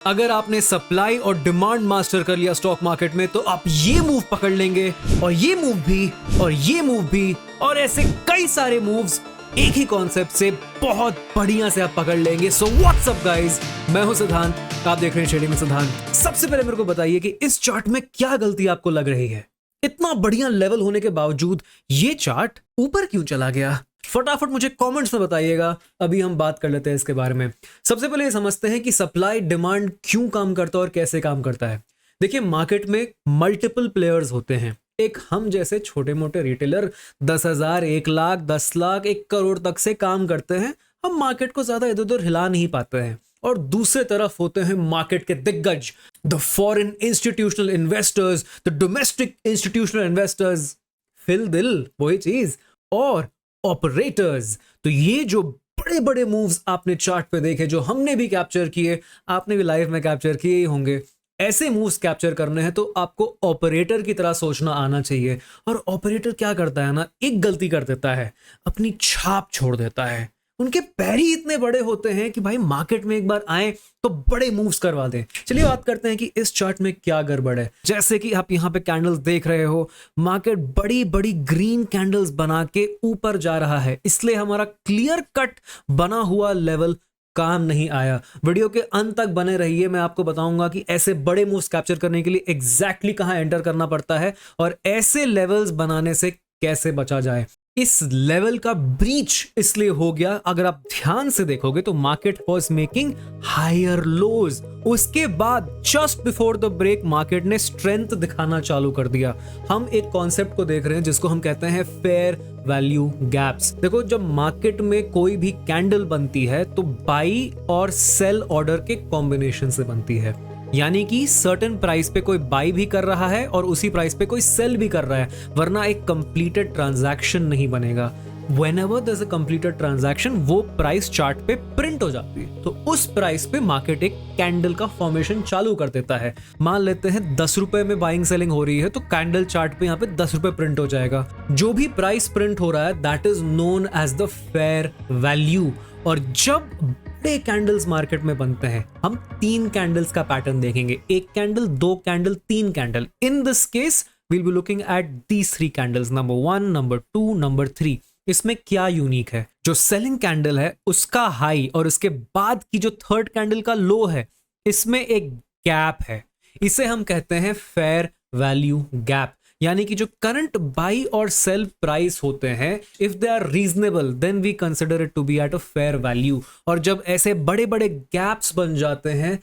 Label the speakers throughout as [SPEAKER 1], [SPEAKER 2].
[SPEAKER 1] अगर आपने सप्लाई और डिमांड मास्टर कर लिया स्टॉक मार्केट में तो आप ये मूव पकड़ लेंगे और ये मूव भी और ये मूव भी और ऐसे कई सारे मूव्स एक ही कॉन्सेप्ट से बहुत बढ़िया से आप पकड़ लेंगे। सो व्हाट्स अप गाइस, मैं हूं सिद्धांत, आप देख रहे हैं ट्रेडिंग में सिद्धांत। सबसे पहले मेरे को बताइए कि इस चार्ट में क्या गलती आपको लग रही है। इतना बढ़िया लेवल होने के बावजूद ये चार्ट ऊपर क्यों चला गया? फटाफट मुझे कमेंट्स में बताइएगा। अभी हम बात कर लेते हैं इसके बारे में। सबसे पहले ये समझते हैं कि सप्लाई डिमांड क्यों काम करता है और कैसे काम करता है। देखिए, मार्केट में मल्टीपल प्लेयर्स होते हैं। एक हम जैसे छोटे मोटे रिटेलर 10,000, 1 लाख, 10 लाख, 1 करोड़ तक से काम करते हैं। हम मार्केट को ज्यादा इधर उधर हिला नहीं पाते हैं। और दूसरे तरफ होते हैं मार्केट के दिग्गज, the foreign institutional investors, the domestic institutional investors, फिल दिल वही चीज, और ऑपरेटर्स। तो ये जो बड़े बड़े मूव्स आपने चार्ट पे देखे, जो हमने भी कैप्चर किए, आपने भी लाइव में कैप्चर किए ही होंगे, ऐसे मूव्स कैप्चर करने हैं तो आपको ऑपरेटर की तरह सोचना आना चाहिए। और ऑपरेटर क्या करता है ना, एक गलती कर देता है, अपनी छाप छोड़ देता है। उनके पैर ही इतने बड़े होते हैं कि भाई मार्केट में एक बार आए तो बड़े मूव्स करवा दें। चलिए बात करते हैं कि इस चार्ट में क्या गड़बड़ है। जैसे कि आप यहाँ पे कैंडल्स देख रहे हो, मार्केट बड़ी बड़ी ग्रीन कैंडल्स बना के ऊपर जा रहा है, इसलिए हमारा क्लियर कट बना हुआ लेवल काम नहीं आया। वीडियो के अंत तक बने रहिए, मैं आपको बताऊंगा कि ऐसे बड़े मूव्स कैप्चर करने के लिए एग्जैक्टली कहां एंटर करना पड़ता है और ऐसे लेवल्स बनाने से कैसे बचा जाए। इस लेवल का ब्रीच इसलिए हो गया, अगर आप ध्यान से देखोगे तो market was making higher lows. उसके बाद just before the break market ने स्ट्रेंथ दिखाना चालू कर दिया। हम एक कॉन्सेप्ट को देख रहे हैं जिसको हम कहते हैं फेयर वैल्यू गैप्स। देखो, जब मार्केट में कोई भी कैंडल बनती है तो बाई और सेल ऑर्डर के कॉम्बिनेशन से बनती है। यानी कि सर्टेन प्राइस पे कोई बाई भी कर रहा है और उसी प्राइस पे कोई सेल भी कर रहा है, वरना एक कंप्लीटेड ट्रांजैक्शन नहीं बनेगा। Whenever there's a completed transaction, वो प्राइस चार्ट पे प्रिंट हो जाती है, तो उस प्राइस पे मार्केट एक कैंडल का फॉर्मेशन चालू कर देता है। मान लेते हैं 10 रुपए में बाइंग सेलिंग हो रही है, तो कैंडल चार्ट पे यहाँ पे 10 रुपए प्रिंट हो जाएगा। जो भी प्राइस प्रिंट हो रहा है that is known as the fair value. और जब बड़े कैंडल्स मार्केट में बनते हैं, हम 3 कैंडल्स का पैटर्न देखेंगे, 1 candle, 2 candle, 3 candle. In this case we'll be looking at these 3 candles, number 1, number 2, number 3। इसमें क्या यूनिक है? जो सेलिंग कैंडल है उसका हाई और उसके बाद की जो थर्ड कैंडल का लो है, इसमें एक गैप है। इसे हम कहते हैं फेयर वैल्यू गैप। यानी कि जो करंट बाई और सेल प्राइस होते हैं, if they are reasonable then we consider it to be at a fair value. और जब ऐसे बड़े बड़े गैप्स बन जाते हैं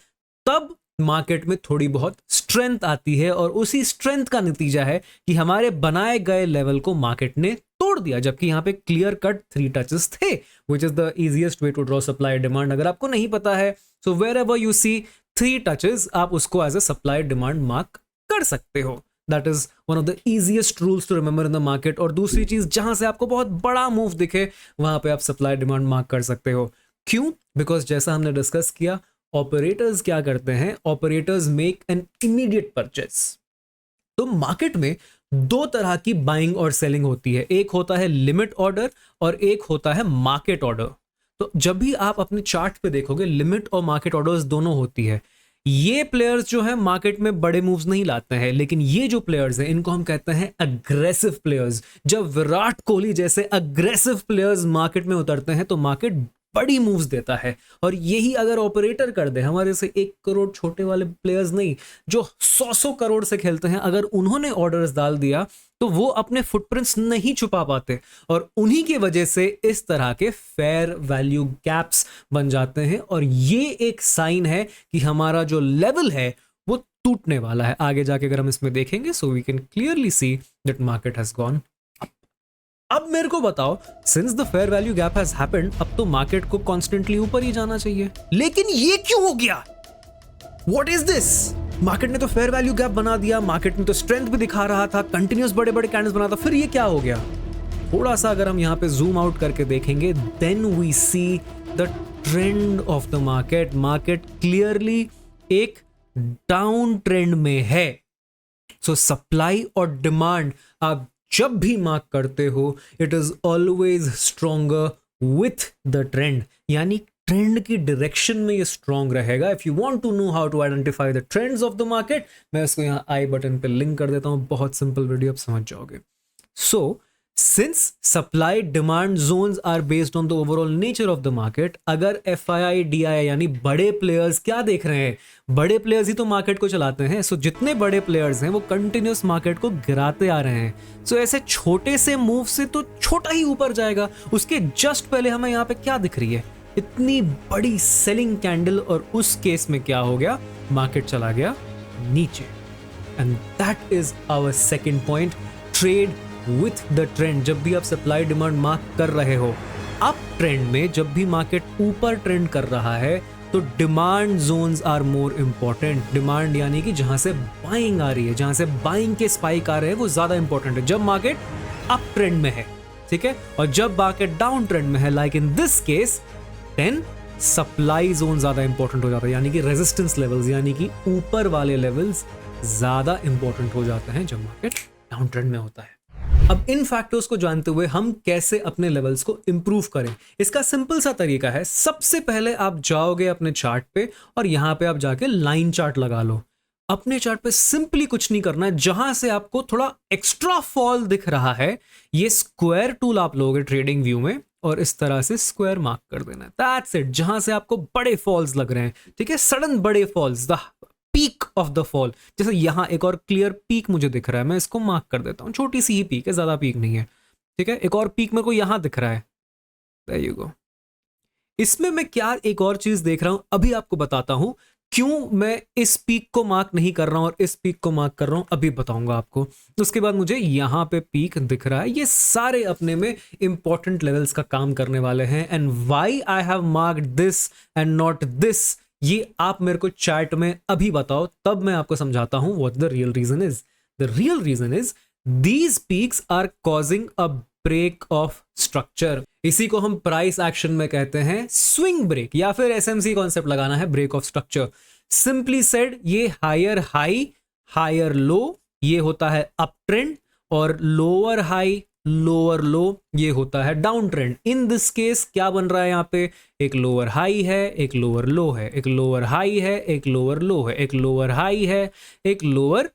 [SPEAKER 1] तब मार्केट में थोड़ी बहुत स्ट्रेंथ आती है, और उसी स्ट्रेंथ का नतीजा है कि हमारे बनाए गए लेवल को मार्केट ने तोड़ दिया। जबकि यहाँ पे क्लियर कट 3 टचेस थे, which is the easiest way to draw supply demand. अगर आपको नहीं पता है, so where ever you see 3 touches, आप उसको as a supply demand mark कर सकते हो। That is one of the easiest rules to remember in the market. और दूसरी चीज, जहां से आपको बहुत बड़ा मूव दिखे वहां पे आप सप्लाई डिमांड मार्क कर सकते हो। क्यों? बिकॉज जैसा हमने डिस्कस किया, ऑपरेटर्स क्या करते हैं, operators make an immediate purchase. तो मार्केट में 2 तरह की बाइंग और सेलिंग होती है, एक होता है लिमिट ऑर्डर और एक होता है मार्केट ऑर्डर। तो जब भी आप अपने चार्ट पे देखोगे, लिमिट और मार्केट ऑर्डर्स दोनों होती है। ये प्लेयर्स जो है मार्केट में बड़े मूव्स नहीं लाते हैं, लेकिन ये जो प्लेयर्स हैं इनको हम कहते हैं अग्रेसिव प्लेयर्स। जब विराट कोहली जैसे अग्रेसिव प्लेयर्स मार्केट में उतरते हैं तो मार्केट बड़ी मूव्स देता है। और यही अगर ऑपरेटर कर दे, हमारे से 1 करोड़ छोटे वाले प्लेयर्स नहीं, जो 100 करोड़ से खेलते हैं, अगर उन्होंने ऑर्डर्स डाल दिया तो वो अपने फुटप्रिंट्स नहीं छुपा पाते, और उन्हीं की वजह से इस तरह के फेयर वैल्यू गैप्स बन जाते हैं। और ये एक साइन है कि हमारा जो लेवल है वो टूटने वाला है। आगे जाके अगर हम इसमें देखेंगे, so we can clearly see that market has gone. अब मेरे को बताओ, since the fair value gap has happened, अब तो मार्केट को कॉन्स्टेंटली ऊपर ही जाना चाहिए, लेकिन ये क्यों हो गया? What is this? मार्केट ने तो फेयर वैल्यू गैप बना दिया, मार्केट में तो स्ट्रेंथ भी दिखा रहा था, कंटिन्यूस बड़े बड़े कैंडल्स बना था, फिर ये क्या हो गया? थोड़ा सा अगर हम यहाँ पे जूम आउट करके देखेंगे, then we see the trend of the market. Market clearly एक डाउन ट्रेंड में है। सो सप्लाई और डिमांड आप जब भी मार्क करते हो, it is always stronger with the trend. यानी ट्रेंड की डायरेक्शन में ये स्ट्रॉन्ग रहेगा। If you want to know how to identify the trends of the market, मैं इसको यहाँ आई बटन पे लिंक कर देता हूँ, बहुत सिंपल वीडियो, आप समझ जाओगे। So since supply demand zones are based on the overall nature of the market, अगर FII DII यानी बड़े प्लेयर्स क्या देख रहे हैं, बड़े प्लेयर्स ही तो मार्केट को चलाते हैं। सो जितने बड़े प्लेयर्स हैं वो कंटिन्यूस मार्केट को गिराते आ रहे हैं। सो ऐसे छोटे से मूव से तो छोटा ही ऊपर जाएगा। उसके जस्ट पहले हमें यहाँ पे क्या दिख रही है, इतनी बड़ी सेलिंग कैंडल, और उस केस में क्या हो गया, मार्केट चला गया नीचे। And that is our second point, trade with the trend. जब भी आप सप्लाई डिमांड मार्क कर रहे हो, अप ट्रेंड में जब भी मार्केट ऊपर ट्रेंड कर रहा है तो demand zones are more important. Demand यानी कि जहां से बाइंग आ रही है, जहां से बाइंग के स्पाइक आ रहे हैं, वो ज्यादा इंपॉर्टेंट है जब मार्केट अप ट्रेंड में है, ठीक है। और जब मार्केट डाउन ट्रेंड में है, like in this case, then supply zone ज्यादा इंपॉर्टेंट हो जाता है, यानी कि रेजिस्टेंस लेवल्स, यानी कि ऊपर वाले लेवल्स ज्यादा इंपॉर्टेंट हो जाते हैं जब मार्केट डाउन ट्रेंड में होता है। अब इन फैक्टर्स को जानते हुए हम कैसे अपने लेवल्स को इंप्रूव करें, इसका सिंपल सा तरीका है। सबसे पहले आप जाओगे अपने चार्ट पे और यहां पे आप जाके लाइन चार्ट लगा लो। अपने चार्ट पे सिंपली कुछ नहीं करना है, जहां से आपको थोड़ा एक्स्ट्रा फॉल दिख रहा है, ये स्क्वायर टूल आप लोगे ट्रेडिंग व्यू में और इस तरह से स्क्वायर मार्क कर देना है। That's it. जहां से आपको बड़े फॉल्स लग रहे हैं, ठीक है, सडन बड़े falls, the peak of the fall, जैसे यहां एक और क्लियर पीक मुझे दिख रहा है, मैं इसको मार्क कर देता हूं, छोटी सी ही पीक है, ज्यादा पीक नहीं है, ठीक है। एक और पीक मेरे को यहां दिख रहा है, देयर यू गो। इसमें मैं क्या एक और चीज देख रहा हूं, अभी आपको बताता हूं क्यों मैं इस पीक को मार्क नहीं कर रहा हूं और इस पीक को मार्क कर रहा हूं, अभी बताऊंगा आपको। उसके बाद मुझे यहां पे पीक दिख रहा है, ये सारे अपने में इंपॉर्टेंट लेवल्स का काम करने वाले हैं। And why I have marked this and not this, ये आप मेरे को चैट में अभी बताओ, तब मैं आपको समझाता हूं what the real reason is. The real reason is these peaks are causing a break of structure. इसी को हम प्राइस एक्शन में कहते हैं स्विंग ब्रेक, या फिर SMC कॉन्सेप्ट लगाना है, break of structure. Simply said, ये हायर हाई हायर लो ये होता है अप ट्रेंड, और लोअर हाई लोअर लो ये होता है down trend. In this case क्या बन रहा है, यहाँ पे एक लोअर हाई है, एक लोअर लो है, एक लोअर हाई है, एक लोअर लो है, एक लोअर हाई है, एक लोअर,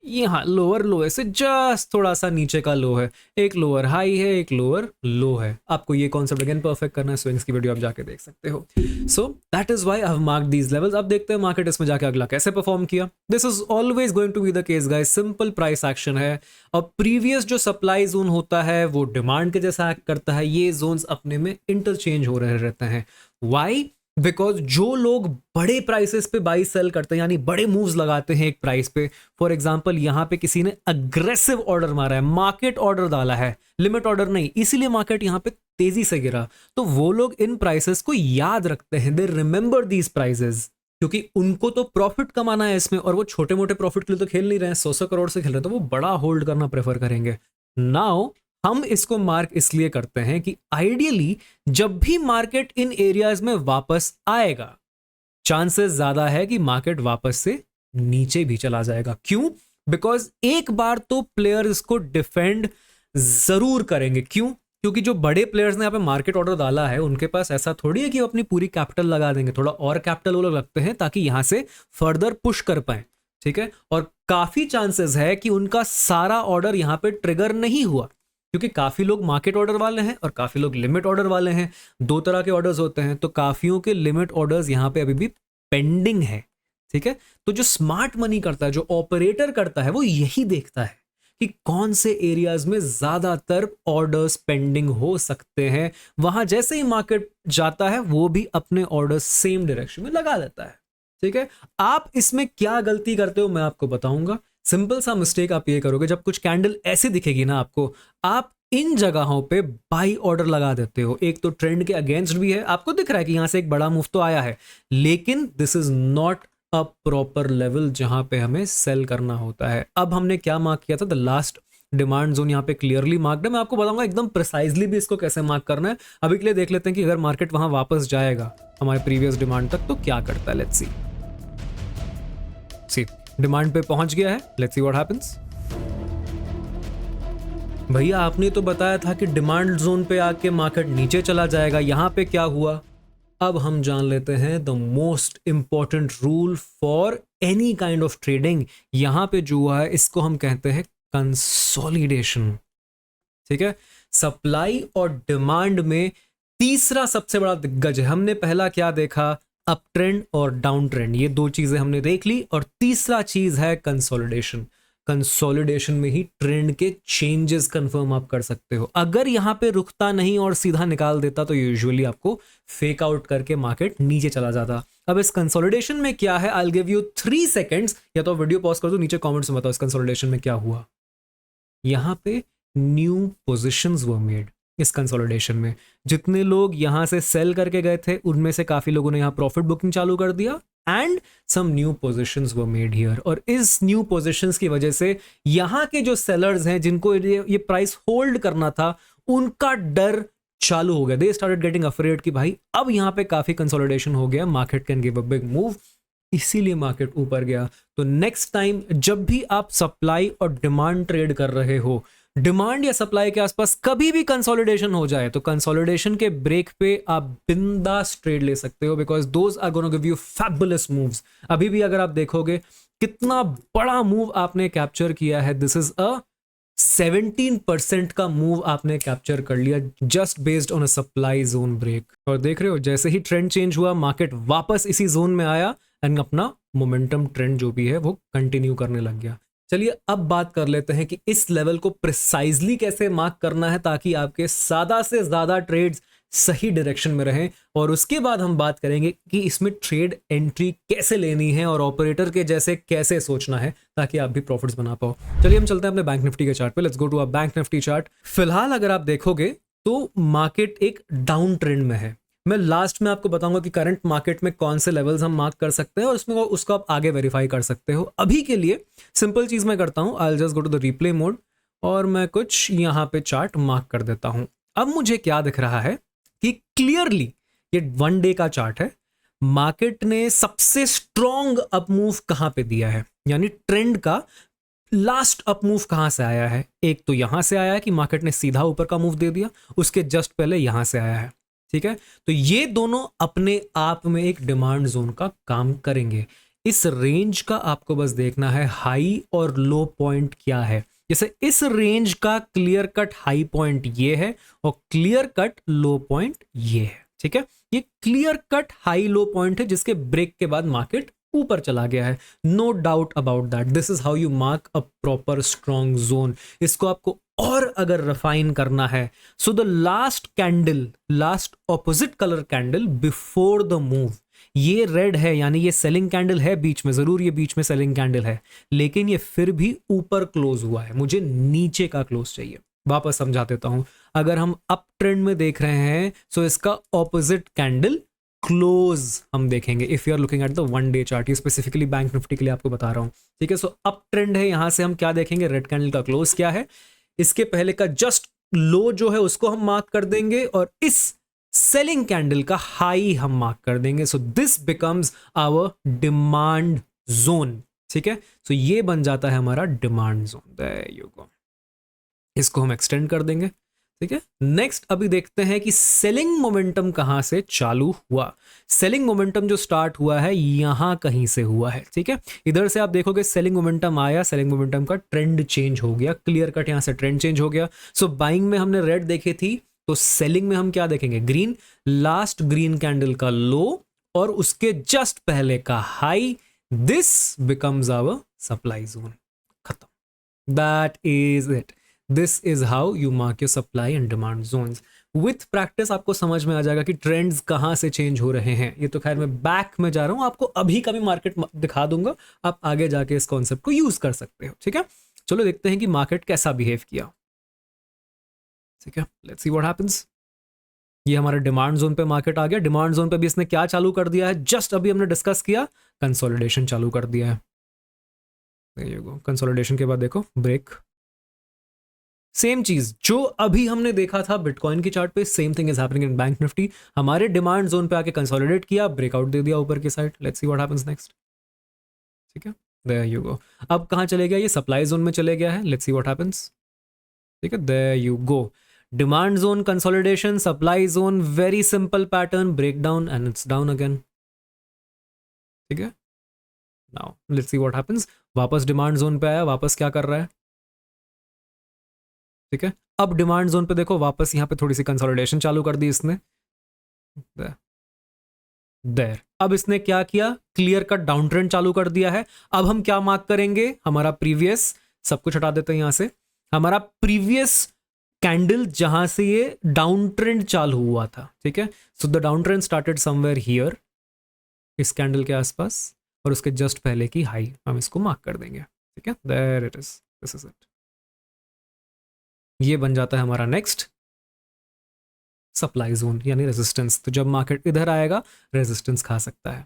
[SPEAKER 1] यहाँ लोअर लो है से जस्ट थोड़ा सा नीचे का लो है, एक लोअर हाई है, एक लोअर लो है। आपको ये कॉन्सेप्ट अगेन परफेक्ट करना है, स्विंग्स की वीडियो आप जाके देख सकते हो। So that is why I have marked these levels. अब देखते हैं मार्केट इसमें जाके अगला कैसे परफॉर्म किया। This is always going to be the case guys, simple price action है। और प्रीवियस जो सप्लाई जोन होता है वो डिमांड के जैसा एक्ट करता है, ये जोन्स अपने में इंटरचेंज हो रहे रहते हैं। व्हाई? बिकॉज जो लोग बड़े प्राइसेस पे बाई सेल करते हैं, यानी बड़े मूव्स लगाते हैं एक प्राइस पे, फॉर एग्जांपल यहां पे किसी ने अग्रेसिव ऑर्डर मारा है, मार्केट ऑर्डर डाला है, लिमिट ऑर्डर नहीं, इसीलिए मार्केट यहां पे तेजी से गिरा, तो वो लोग इन प्राइसेस को याद रखते हैं, दे रिमेंबर दीज प्राइसेस, क्योंकि उनको तो प्रॉफिट कमाना है इसमें, और वो छोटे मोटे प्रॉफिट के लिए तो खेल नहीं रहे हैं, 100 करोड़ से खेल रहे हैं, तो वो बड़ा होल्ड करना प्रेफर करेंगे। नाउ हम इसको मार्क इसलिए करते हैं कि आइडियली जब भी मार्केट इन एरियाज में वापस आएगा, चांसेस ज्यादा है कि मार्केट वापस से नीचे भी चला जाएगा। क्यों? बिकॉज एक बार तो प्लेयर्स इसको डिफेंड जरूर करेंगे। क्यों? क्योंकि जो बड़े प्लेयर्स ने यहाँ पे मार्केट ऑर्डर डाला है, उनके पास ऐसा थोड़ी है कि वो अपनी पूरी कैपिटल लगा देंगे, थोड़ा और कैपिटल वो लोग लगते हैं ताकि यहां से फर्दर पुश कर पाए, ठीक है। और काफी चांसेस है कि उनका सारा ऑर्डर यहां पे ट्रिगर नहीं हुआ, क्योंकि काफी लोग मार्केट ऑर्डर वाले हैं और काफी लोग लिमिट ऑर्डर वाले हैं, दो तरह के ऑर्डर्स होते हैं, तो काफियों के लिमिट ऑर्डर्स यहां पे अभी भी पेंडिंग है, ठीक है। तो जो स्मार्ट मनी करता है, जो ऑपरेटर करता है, वो यही देखता है कि कौन से एरियाज में ज्यादातर ऑर्डर्स पेंडिंग हो सकते हैं, वहां जैसे ही मार्केट जाता है वो भी अपने ऑर्डर्स सेम डायरेक्शन में लगा देता है, ठीक है। आप इसमें क्या गलती करते हो मैं आपको बताऊंगा। सिंपल सा मिस्टेक आप ये करोगे, जब कुछ कैंडल ऐसे दिखेगी ना आपको, आप इन जगहों पे बाई ऑर्डर लगा देते हो। एक तो ट्रेंड के अगेंस्ट भी है, आपको दिख रहा है कि यहां से एक बड़ा मूव तो आया है, लेकिन this is not a proper level जहां पे हमें सेल करना होता है। अब हमने क्या मार्क किया था, द लास्ट डिमांड जोन यहाँ पे क्लियरली मार्क्ड है। मैं आपको बताऊंगा एकदम प्रिसाइजली भी इसको कैसे मार्क करना है। अभी के लिए देख लेते हैं कि अगर मार्केट वहां वापस जाएगा हमारे प्रीवियस डिमांड तक तो क्या करता है। लेट्स सी डिमांड पे पहुंच गया है, लेट्स सी व्हाट हैपेंस। भैया आपने तो बताया था कि डिमांड जोन पे आके मार्केट नीचे चला जाएगा, यहां पे क्या हुआ? अब हम जान लेते हैं the most important rule for any kind of trading. यहां पे जो हुआ है इसको हम कहते हैं कंसोलिडेशन। ठीक है, सप्लाई और डिमांड में तीसरा सबसे बड़ा दिग्गज है। हमने पहला क्या देखा, अप ट्रेंड और डाउन ट्रेंड, ये दो चीजें हमने देख ली, और तीसरा चीज है कंसोलिडेशन। कंसोलिडेशन में ही ट्रेंड के चेंजेस कंफर्म आप कर सकते हो। अगर यहां पे रुकता नहीं और सीधा निकाल देता तो यूजुअली आपको फेक आउट करके मार्केट नीचे चला जाता। अब इस कंसोलिडेशन में क्या है, I will give you 3 seconds, या तो वीडियो पॉज कर दो, नीचे कमेंट्स में बताओ इस कंसोलिडेशन में क्या हुआ। यहां पे न्यू पोजीशंस वर मेड। इस कंसोलिडेशन में जितने लोग यहां से सेल करके गए थे उनमें से काफी लोगों ने यहां प्रॉफिट बुकिंग चालू कर दिया, and some new positions were made here. और इस न्यू पोजीशंस की वजह से यहां के जो सेलर्स हैं जिनको ये प्राइस होल्ड करना था, उनका डर चालू हो गया। दे स्टार्टेड गेटिंग अफ्रेड कि भाई अब यहां पे काफी कंसोलिडेशन हो गया, market can give a big move, इसीलिए मार्केट ऊपर गया। तो नेक्स्ट टाइम जब भी आप सप्लाई और डिमांड ट्रेड कर रहे हो, डिमांड या सप्लाई के आसपास कभी भी कंसोलिडेशन हो जाए, तो कंसोलिडेशन के ब्रेक पे आप बिंदास ट्रेड ले सकते हो, because those are gonna give you fabulous moves. अभी भी अगर आप देखोगे कितना बड़ा मूव आपने कैप्चर किया है, दिस इज अ 17% का मूव आपने कैप्चर कर लिया just based on a supply zone break. और देख रहे हो जैसे ही ट्रेंड चेंज हुआ, मार्केट वापस इसी जोन में आया एंड अपना मोमेंटम ट्रेंड जो भी है वो कंटिन्यू करने लग गया। चलिए अब बात कर लेते हैं कि इस लेवल को प्रिसाइजली कैसे मार्क करना है ताकि आपके ज्यादा से ज्यादा ट्रेड्स सही डायरेक्शन में रहें, और उसके बाद हम बात करेंगे कि इसमें ट्रेड एंट्री कैसे लेनी है और ऑपरेटर के जैसे कैसे सोचना है ताकि आप भी प्रॉफिट्स बना पाओ। चलिए हम चलते हैं अपने बैंक निफ्टी के चार्ट पे। Let's go to a bank Nifty chart. फिलहाल अगर आप देखोगे तो मार्केट एक डाउन ट्रेंड में है। मैं लास्ट में आपको बताऊंगा कि करंट मार्केट में कौन से लेवल्स हम मार्क कर सकते हैं और उसमें उसको आप आगे वेरीफाई कर सकते हो। अभी के लिए सिंपल चीज मैं करता हूं, I will just go to the replay mode और मैं कुछ यहां पे चार्ट मार्क कर देता हूं। अब मुझे क्या दिख रहा है कि क्लियरली ये 1 डे का चार्ट है। मार्केट ने सबसे स्ट्रॉन्ग अप मूव कहां पे दिया है, यानी ट्रेंड का लास्ट अप मूव कहां से आया है। एक तो यहां से आया है कि मार्केट ने सीधा ऊपर का मूव दे दिया, उसके जस्ट पहले यहां से आया है। ठीक है, तो ये दोनों अपने आप में एक डिमांड जोन का काम करेंगे। इस रेंज का आपको बस देखना है हाई और लो पॉइंट क्या है। जैसे इस रेंज का क्लियर कट हाई पॉइंट ये है और क्लियर कट लो पॉइंट ये है। ठीक है, ये clear cut high low point है जिसके ब्रेक के बाद मार्केट ऊपर चला गया है। No doubt about that, this is how you mark a proper strong zone. इसको आपको और अगर रिफाइन करना है, so the last candle, last opposite colour candle before the move, ये रेड है, यानी ये सेलिंग कैंडल है बीच में, जरूर ये बीच में सेलिंग कैंडल है, लेकिन ये फिर भी ऊपर क्लोज हुआ है। मुझे नीचे का क्लोज चाहिए। वापस समझा देता हूं, अगर हम अप ट्रेंड में देख रहे हैं सो इसका ऑपोजिट कैंडल क्लोज हम देखेंगे। If you are looking at the 1 day chart, ये स्पेसिफिकली बैंक निफ्टी के लिए आपको बता रहा हूं। ठीक है, सो अप ट्रेंड है, यहां से हम क्या देखेंगे, रेड कैंडल का क्लोज क्या है, इसके पहले का जस्ट लो जो है उसको हम मार्क कर देंगे और इस सेलिंग कैंडल का हाई हम मार्क कर देंगे। So this becomes our demand zone. ठीक है, सो ये बन जाता है हमारा demand zone. There you go, इसको हम एक्सटेंड कर देंगे। ठीक है, नेक्स्ट अभी देखते हैं कि सेलिंग मोमेंटम कहां से चालू हुआ। सेलिंग मोमेंटम जो स्टार्ट हुआ है यहां कहीं से हुआ है। ठीक है, इधर से आप देखोगे सेलिंग मोमेंटम आया, सेलिंग मोमेंटम का ट्रेंड चेंज हो गया, क्लियर कट यहां से ट्रेंड चेंज हो गया। सो बाइंग में हमने रेड देखी थी, तो सेलिंग में हम क्या देखेंगे, ग्रीन, लास्ट ग्रीन कैंडल का लो और उसके जस्ट पहले का high. This becomes our supply zone. खत्म, that is it. This is how you mark your supply and demand zones. With practice आपको समझ में आ जाएगा कि ट्रेंड्स कहां से चेंज हो रहे हैं। ये तो खैर मैं बैक में जा रहा हूं, आपको अभी का भी मार्केट दिखा दूंगा, आप आगे जाके इस कॉन्सेप्ट को यूज कर सकते हो। ठीक है, चलो देखते हैं कि मार्केट कैसा बिहेव किया। ठीक है, लेट्स सी व्हाट हैपेंस। ये हमारे डिमांड जोन पे मार्केट आ गया। डिमांड जोन पे भी इसने क्या चालू कर दिया है, जस्ट अभी हमने डिस्कस किया, कंसोलिडेशन चालू कर दिया है। कंसोलिडेशन के बाद देखो ब्रेक, सेम चीज जो अभी हमने देखा था बिटकॉइन की चार्ट पे, same thing is happening in bank Nifty. हमारे डिमांड जोन पे आके कंसोलिडेट किया, ब्रेकआउट दे दिया ऊपर की side. Let's see what happens next. ठीक है, देयर यू गो। अब कहां चले गया, ये सप्लाई जोन में चले गया है। Let's see what happens. ठीक है, there you go. Demand zone consolidation, supply zone, very simple pattern, break down and it's down again. ठीक है, now let's see what happens. वापस डिमांड जोन पे आया, वापस क्या कर रहा है? ठीक है, अब डिमांड जोन पे देखो, वापस यहां पे थोड़ी सी कंसोलिडेशन चालू कर दी इसने। देयर अब इसने क्या किया? क्लियर कट डाउन ट्रेंड चालू कर दिया है। अब हम क्या मार्क करेंगे? हमारा प्रीवियस, सब कुछ हटा देते हैं यहां से, हमारा प्रीवियस कैंडल जहां से ये डाउन ट्रेंड चालू हुआ था। ठीक है, so the down trend started somewhere here, इस कैंडल के आसपास, और उसके जस्ट पहले की हाई हम इसको मार्क कर देंगे। ठीक है, there it is, this is it. ये बन जाता है हमारा नेक्स्ट सप्लाई जोन यानी रेजिस्टेंस। तो जब मार्केट इधर आएगा रेजिस्टेंस खा सकता है।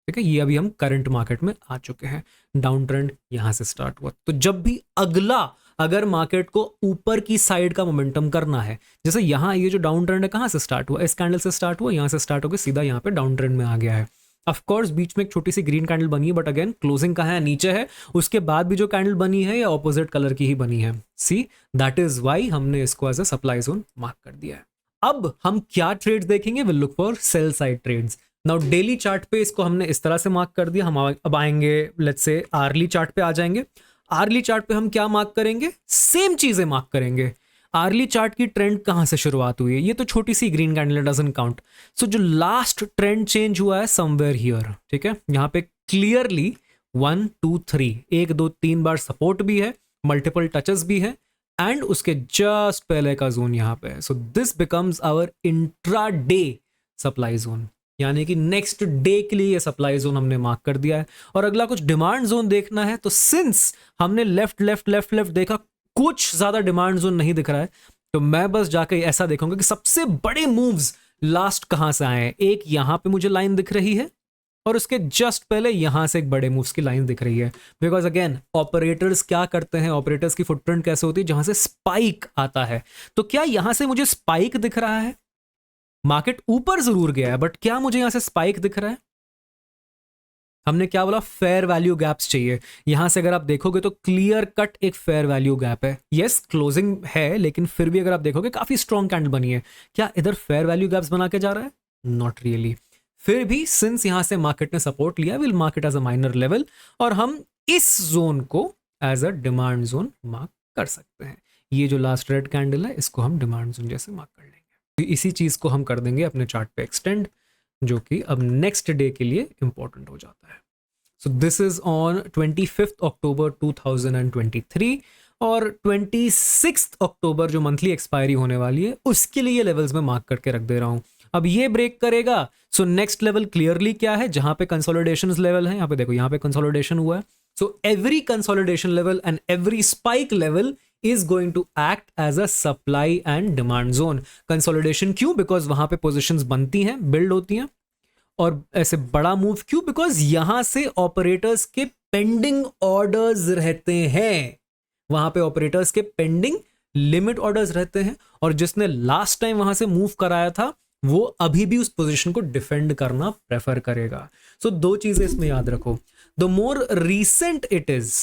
[SPEAKER 1] ठीक है, ये अभी हम करंट मार्केट में आ चुके हैं। डाउन ट्रेंड यहां से स्टार्ट हुआ, तो जब भी अगला अगर मार्केट को ऊपर की साइड का मोमेंटम करना है, जैसे यहां ये जो डाउन ट्रेंड है कहां से स्टार्ट हुआ? इस कैंडल से स्टार्ट हुआ, यहां से स्टार्ट होकर सीधा यहां पे डाउन ट्रेंड में आ गया है। ऑफ कोर्स बीच में एक छोटी सी ग्रीन कैंडल बनी है, बट अगेन क्लोजिंग कहां है? नीचे है। उसके बाद भी जो कैंडल बनी है ये ऑपोजिट कलर की ही बनी है। सी, दैट इज वाई हमने इसको as a supply zone mark कर दिया है। अब हम क्या ट्रेड्स देखेंगे? Will look for sell side trades. Now daily chart पे इसको हमने इस तरह से मार्क कर दिया। हम अब आएंगे लेट्स से आर्ली चार्ट पे आ जाएंगे। आर्ली चार्ट पे हम क्या मार्क करेंगे? सेम चीजें मार्क करेंगे। आर्ली चार्ट की ट्रेंड कहां से शुरुआत हुई है? ये तो छोटी सी ग्रीन कैंडल, डजंट काउंट। सो जो लास्ट ट्रेंड चेंज हुआ है समवेयर हियर। ठीक है, यहां पे क्लियरली 1 2 3 1 2 3 बार सपोर्ट भी है, मल्टीपल टचेस भी है, एंड उसके जस्ट पहले का जोन यहां पे है। So this becomes our intraday supply zone, यानी कि नेक्स्ट डे के लिए ये सप्लाई जोन हमने मार्क कर दिया है। और अगला कुछ डिमांड जोन देखना है, तो सिंस हमने लेफ्ट लेफ्ट लेफ्ट लेफ्ट देखा, कुछ ज्यादा डिमांड जोन नहीं दिख रहा है, तो मैं बस जाकर ऐसा देखूंगा कि सबसे बड़े मूव्स लास्ट कहां से आए हैं। एक यहां पे मुझे लाइन दिख रही है, और उसके जस्ट पहले यहां से एक बड़े मूव्स की लाइन दिख रही है। बिकॉज अगेन ऑपरेटर्स क्या करते हैं, ऑपरेटर्स की फुटप्रिंट कैसे होती है? जहां से स्पाइक आता है। तो क्या यहां से मुझे स्पाइक दिख रहा है? मार्केट ऊपर जरूर गया है, बट क्या मुझे यहां से स्पाइक दिख रहा है? हमने क्या बोला? फेयर वैल्यू गैप्स चाहिए। यहां से अगर आप देखोगे तो क्लियर कट एक फेयर वैल्यू गैप है। यस क्लोजिंग है, लेकिन फिर भी अगर आप देखोगे काफी स्ट्रॉन्ग कैंडल बनी है। क्या इधर फेयर वैल्यू गैप्स बना के जा रहा है? Not really. फिर भी सिंस यहां से मार्केट ने सपोर्ट लिया, will market as a minor level, और हम इस जोन को as a demand zone mark कर सकते हैं। ये जो लास्ट रेड कैंडल है इसको हम डिमांड जोन जैसे मार्क कर लेंगे। इसी चीज को हम कर देंगे अपने चार्ट पे एक्सटेंड, जो कि अब नेक्स्ट डे के लिए इंपॉर्टेंट हो जाता है। सो दिस इज ऑन 25 अक्टूबर 2023, और 26 अक्टूबर जो मंथली एक्सपायरी होने वाली है उसके लिए लेवल्स में मार्क करके रख दे रहा हूं। अब ये ब्रेक करेगा, सो नेक्स्ट लेवल क्लियरली क्या है? जहां पे कंसोलिडेशन लेवल है, यहां पे देखो, यहां पे कंसोलिडेशन हुआ है। So every consolidation level and every spike level is going to act as a supply and demand zone. Consolidation क्यों? बिकॉज वहां पे पोजिशंस बनती हैं, बिल्ड होती हैं। और ऐसे बड़ा मूव क्यों? बिकॉज यहां से ऑपरेटर्स के पेंडिंग ऑर्डर्स रहते हैं। वहां पे ऑपरेटर्स के पेंडिंग लिमिट ऑर्डर्स रहते हैं, और जिसने लास्ट टाइम वहां से मूव कराया था वो अभी भी उस पोजीशन को डिफेंड करना प्रेफर करेगा। सो दो चीजें इसमें याद रखो, the more recent it is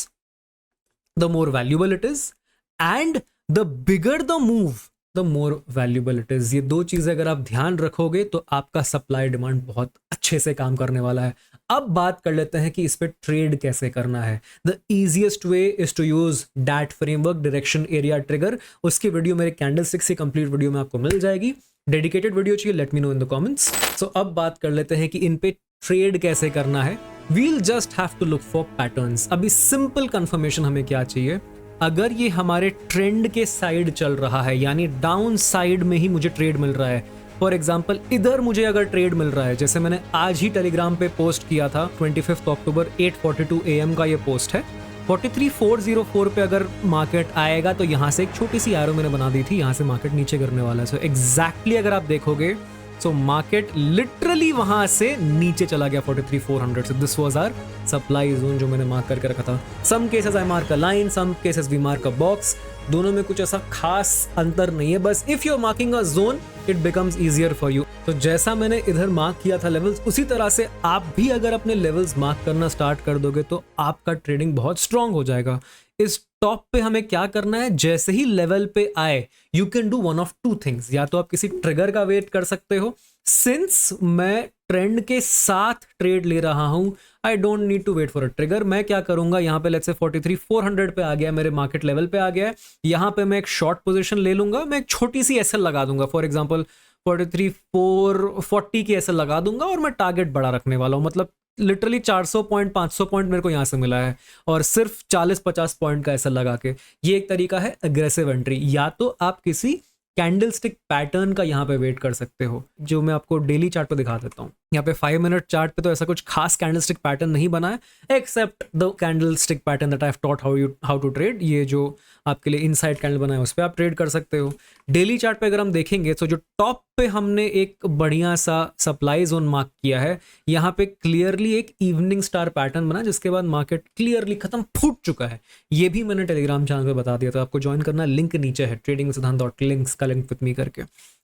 [SPEAKER 1] the more valuable it is, and the bigger the move the more valuable it is. ये दो चीजें अगर आप ध्यान रखोगे तो आपका सप्लाई डिमांड बहुत अच्छे से काम करने वाला है। अब बात कर लेते हैं कि इस पे ट्रेड कैसे करना है। The easiest way is to use that framework, direction area trigger. उसकी वीडियो मेरे कैंडलस्टिक्स की कंप्लीट वीडियो में आपको मिल जाएगी। डेडिकेटेड वीडियो चाहिए, let me know in the comments. So अब बात कर लेते हैं कि इन पे ट्रेड कैसे करना है। We'll just have to look for patterns. अभी सिंपल कंफर्मेशन हमें क्या चाहिए? अगर ये हमारे ट्रेंड के साइड चल रहा है, यानी डाउन साइड में ही मुझे ट्रेड मिल रहा है, फॉर एग्जांपल इधर मुझे अगर ट्रेड मिल रहा है, जैसे मैंने आज ही टेलीग्राम पे पोस्ट किया था 25 अक्टूबर 8:42 AM का ये पोस्ट है, 43,404 पे अगर मार्केट आएगा तो यहाँ से एक छोटी सी एरो मैंने बना दी थी, यहाँ से मार्केट नीचे गिरने वाला है। सो एग्जैक्टली अगर आप देखोगे सो मार्केट लिटरली वहां से नीचे चला गया 43,400 से। This was our supply zone जो मैंने मार्क करके रखा था। Some cases I mark a line, some cases we mark a box. दोनों में कुछ ऐसा खास अंतर नहीं है, बस if you are marking a zone it becomes easier for you. तो जैसा मैंने इधर मार्क किया था लेवल्स, उसी तरह से आप भी अगर अपने लेवल्स मार्क करना स्टार्ट कर दोगे तो आपका ट्रेडिंग बहुत स्ट्रांग हो जाएगा। इस टॉप पे हमें क्या करना है, जैसे ही लेवल पे आए you can do one of two things, या तो आप किसी ट्रिगर का वेट कर सकते हो। सिंस मैं ट्रेंड के साथ ट्रेड ले रहा हूं, I don't need to wait for a trigger. मैं क्या करूंगा, यहां पे लेट्स से 43,400 पे आ गया, मेरे मार्केट लेवल पे आ गया है, यहां पे मैं एक शॉर्ट पोजीशन ले लूंगा, मैं एक छोटी सी एसएल लगा दूंगा, फॉर एग्जांपल 43,440 की एसएल लगा दूंगा, और मैं टारगेट बड़ा रखने वाला हूं। मतलब लिटरली 400 पॉइंट 500 पॉइंट मेरे को यहां से मिला है, और सिर्फ 40-50 पॉइंट का एसएल लगा के। ये एक तरीका है अग्रेसिव एंट्री। या तो आप किसी कैंडलस्टिक पैटर्न का यहाँ पे वेट कर सकते हो, जो मैं आपको डेली चार्ट पे दिखा देता हूँ। यहाँ पे 5 मिनट चार्ट पे तो ऐसा कुछ खास कैंडलस्टिक पैटर्न नहीं बना है, except the candlestick pattern that I have taught how to trade. ये जो आपके लिए इनसाइड कैंडल बना है उस पर आप ट्रेड कर सकते हो। डेली चार्ट पे अगर हम देखेंगे तो जो टॉप पे हमने एक बढ़िया सा सप्लाई जोन मार्क किया है, यहाँ पे क्लियरली एक इवनिंग स्टार पैटर्न बना, जिसके बाद मार्केट क्लियरली खत्म, फूट चुका है। ये भी मैंने टेलीग्राम चैनल पे बता दिया, तो आपको ज्वाइन करना, लिंक नीचे है, tradingsiddhant.links का लिंक विद मी करके।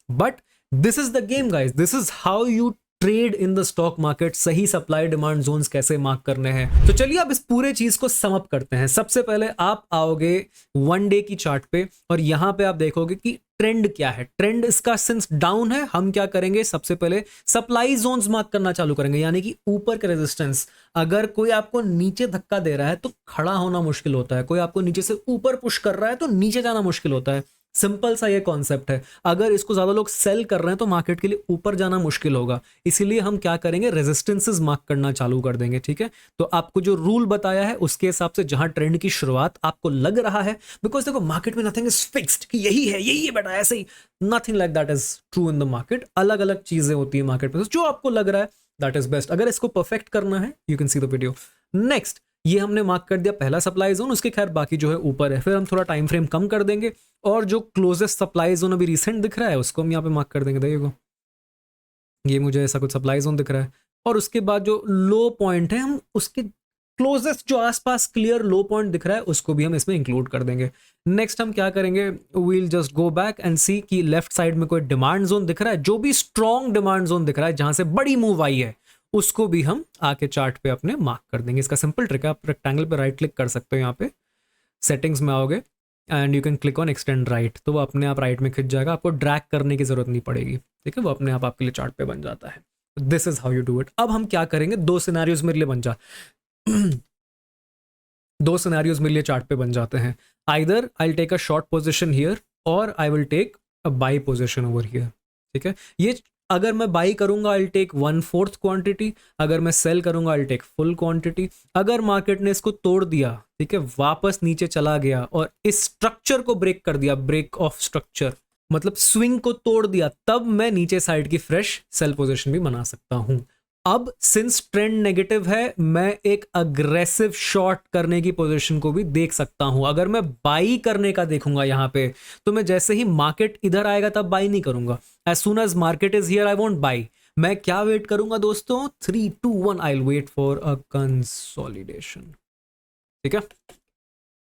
[SPEAKER 1] But this is the game guys, this is how you trade in the stock market. सही सप्लाई डिमांड जोन्स कैसे मार्क करने हैं, तो चलिए अब इस पूरे चीज को सम अप करते हैं। सबसे पहले आप आओगे 1 डे की चार्ट पे, और यहां पे आप देखोगे कि ट्रेंड क्या है। ट्रेंड इसका सिंस डाउन है, हम क्या करेंगे, सबसे पहले सप्लाई जोन्स मार्क करना चालू करेंगे, यानी कि ऊपर के रेजिस्टेंस। अगर कोई आपको नीचे धक्का दे रहा है तो खड़ा होना मुश्किल होता है, कोई आपको नीचे से ऊपर पुश कर रहा है तो नीचे जाना मुश्किल होता है। सिंपल सा ये कॉन्सेप्ट है। अगर इसको ज्यादा लोग सेल कर रहे हैं तो मार्केट के लिए ऊपर जाना मुश्किल होगा, इसीलिए हम क्या करेंगे, रेजिस्टेंसेस मार्क करना चालू कर देंगे। ठीक है, तो आपको जो रूल बताया है उसके हिसाब से जहां ट्रेंड की शुरुआत आपको लग रहा है, बिकॉज देखो मार्केट में नथिंग इज फिक्स्ड कि यही है बेटा ऐसे ही, nothing like that is true in the market. अलग अलग चीजें होती है मार्केट में, जो आपको लग रहा है दैट इज बेस्ट। अगर इसको परफेक्ट करना है you can see the video. Next, ये हमने मार्क कर दिया पहला सप्लाई जोन, उसके खैर बाकी जो है ऊपर है। फिर हम थोड़ा टाइम फ्रेम कम कर देंगे, और जो क्लोजेस्ट सप्लाई जोन अभी रिसेंट दिख रहा है उसको हम यहाँ पे मार्क कर देंगे। देखो ये मुझे ऐसा कुछ सप्लाई जोन दिख रहा है, और उसके बाद जो लो पॉइंट है हम उसके क्लोजेस्ट जो आसपास क्लियर लो पॉइंट दिख रहा है उसको भी हम इसमें इंक्लूड कर देंगे। नेक्स्ट हम क्या करेंगे, we'll just go back and see कि लेफ्ट साइड में कोई डिमांड जोन दिख रहा है, जो भी स्ट्रॉन्ग डिमांड जोन दिख रहा है जहां से बड़ी मूव आई है उसको भी हम आके चार्ट पे अपने मार्क कर देंगे। इसका सिंपल ट्रिक है, आप रेक्टेंगल पे राइट क्लिक कर सकते हो, यहाँ पे सेटिंग्स में आओगे and you can click on extend right, तो वो अपने आप राइट में खिंच जाएगा, आपको ड्रैग करने की जरूरत नहीं पड़ेगी। ठीक है, वो अपने आप आपके लिए चार्ट पे बन जाता है। This is how you do it. अब हम क्या करेंगे, दो सिनेरियोज मेरे लिए बन जा दो सिनेरियोज मेरे लिए चार्ट पे बन जाते हैं। Either I will take a short position here, और I will take a buy position over here. ठीक है, ये अगर मैं बाई करूंगा आई टेक 1/4 क्वांटिटी, अगर मैं सेल करूंगा आई टेक फुल क्वांटिटी। अगर मार्केट ने इसको तोड़ दिया, ठीक है, वापस नीचे चला गया और इस स्ट्रक्चर को ब्रेक कर दिया, ब्रेक ऑफ स्ट्रक्चर मतलब स्विंग को तोड़ दिया, तब मैं नीचे साइड की फ्रेश सेल पोजीशन भी बना सकता हूं। अब सिंस ट्रेंड नेगेटिव है, मैं एक अग्रेसिव शॉर्ट करने की पोजीशन को भी देख सकता हूं। अगर मैं बाई करने का देखूंगा यहां पे, तो मैं जैसे ही मार्केट इधर आएगा तब बाई नहीं करूंगा। As soon as market is here I won't buy. मैं क्या वेट करूंगा दोस्तों, 3, 2, 1 I will wait for a consolidation. ठीक है,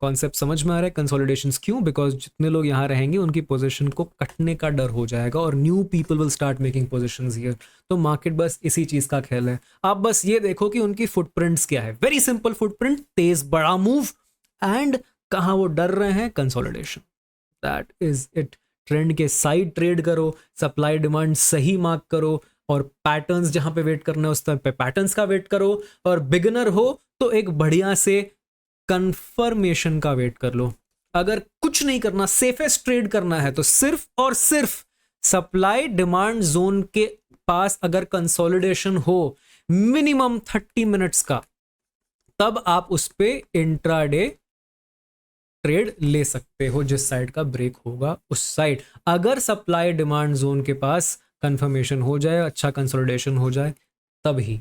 [SPEAKER 1] कॉन्सेप्ट समझ में आ रहा है। कंसोलिडेशंस क्यों, बिकॉज जितने लोग यहाँ रहेंगे उनकी पोजीशन को कटने का डर हो जाएगा और new people will start making positions here. तो मार्केट बस इसी चीज का खेल है। आप बस ये देखो कि उनकी फुटप्रिंट्स क्या है, वेरी सिंपल फुटप्रिंट, तेज बड़ा मूव, एंड कहाँ वो डर रहे हैं, consolidation. That is it. Trend के साइड ट्रेड करो, सप्लाई डिमांड सही मार्क करो, और पैटर्न्स जहां पे वेट करना है उस टाइम पे पैटर्न्स का वेट करो, और बिगिनर हो तो एक बढ़िया से कंफर्मेशन का वेट कर लो। अगर कुछ नहीं करना, सेफेस्ट ट्रेड करना है, तो सिर्फ और सिर्फ सप्लाई डिमांड जोन के पास अगर कंसोलिडेशन हो मिनिमम 30 मिनट्स का, तब आप उस पे इंट्राडे ट्रेड ले सकते हो। जिस साइड का ब्रेक होगा उस साइड, अगर सप्लाई डिमांड जोन के पास कंफर्मेशन हो जाए, अच्छा कंसोलिडेशन हो जाए, तभी।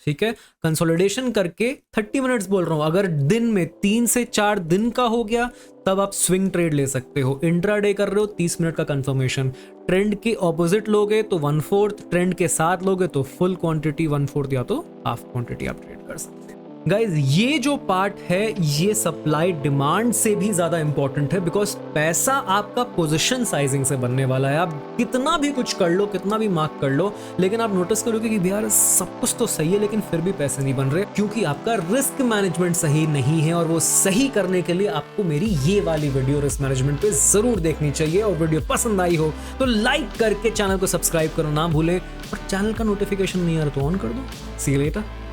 [SPEAKER 1] ठीक है, कंसोलिडेशन करके 30 मिनट्स बोल रहा हूं, अगर दिन में 3 से 4 दिन का हो गया तब आप स्विंग ट्रेड ले सकते हो। इंट्राडे कर रहे हो, 30 मिनट का कंफर्मेशन, ट्रेंड के ऑपोजिट लोगे तो 1/4, ट्रेंड के साथ लोगे तो फुल क्वांटिटी 1/4 या तो हाफ क्वांटिटी आप ट्रेड कर सकते हैं। गाइज ये जो पार्ट है ये सप्लाई डिमांड से भी ज्यादा इंपॉर्टेंट है, बिकॉज पैसा आपका पोजीशन साइजिंग से बनने वाला है। आप कितना भी कुछ कर लो, कितना भी मार्क कर लो, लेकिन आप नोटिस करोगे कि यार सब कुछ तो सही है लेकिन फिर भी पैसे नहीं बन रहे, क्योंकि आपका रिस्क मैनेजमेंट सही नहीं है। और वो सही करने के लिए आपको मेरी ये वाली वीडियो रिस्क मैनेजमेंट पे जरूर देखनी चाहिए। और वीडियो पसंद आई हो तो लाइक करके चैनल को सब्सक्राइब करो ना भूलें, और चैनल का नोटिफिकेशन नहीं आ रहा तो ऑन कर दो। सी यू लेटर।